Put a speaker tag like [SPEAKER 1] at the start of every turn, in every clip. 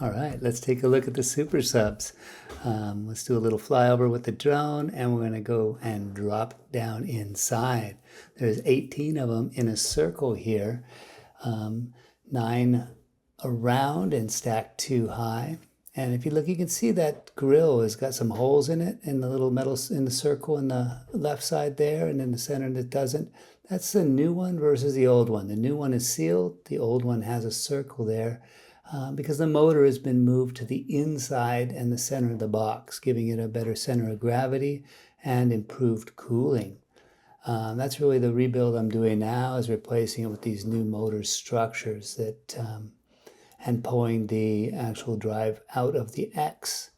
[SPEAKER 1] All right, let's take a look at the super subs. Let's do a little flyover with the drone, and we're going to go and drop down inside. There's 18 of them in a circle here, 9 around and stacked 2 high. And if you look, you can see that grill has got some holes in it, and the little metal in the circle in the left side there, and in the center that doesn't. That's the new one versus the old one. The new one is sealed. The old one has a circle there. Because the motor has been moved to the inside and the center of the box, giving it a better center of gravity and improved cooling. That's really the rebuild I'm doing now, is replacing it with these new motor structures that, and pulling the actual drive out of the X.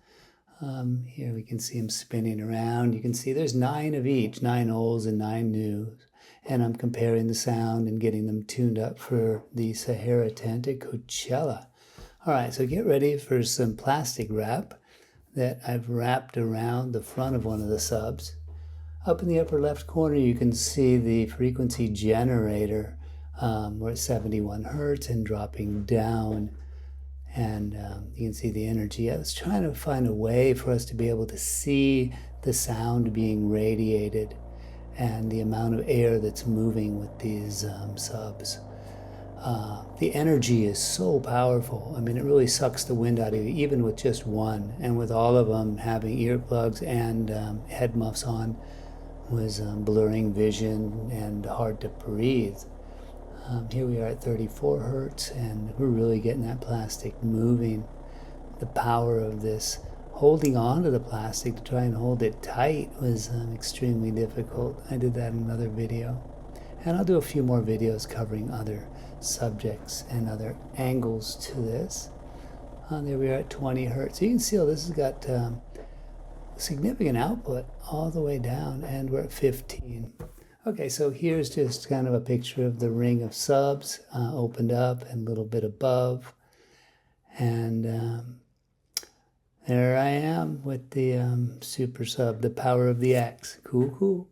[SPEAKER 1] Here we can see them spinning around. You can see there's 9 of each, 9 olds and 9 news. And I'm comparing the sound and getting them tuned up for the Sahara tent at Coachella. All right, so get ready for some plastic wrap that I've wrapped around the front of one of the subs. Up in the upper left corner, you can see the frequency generator. We're at 71 hertz and dropping down. And you can see the energy. I was trying to find a way for us to be able to see the sound being radiated and the amount of air that's moving with these subs. The energy is so powerful. I mean, it really sucks the wind out of you, even with just one. And with all of them having earplugs and head muffs on, was blurring vision and hard to breathe. Here we are at 34 hertz, and we're really getting that plastic moving. The power of this, holding on to the plastic to try and hold it tight, was extremely difficult. I did that in another video. And I'll do a few more videos covering other subjects and other angles to this. There we are at 20 hertz. So you can see how this has got significant output all the way down, and we're at 15. Okay, so here's just kind of a picture of the ring of subs opened up and a little bit above. And there I am with the SuperSub, the power of the X. Cool, cool.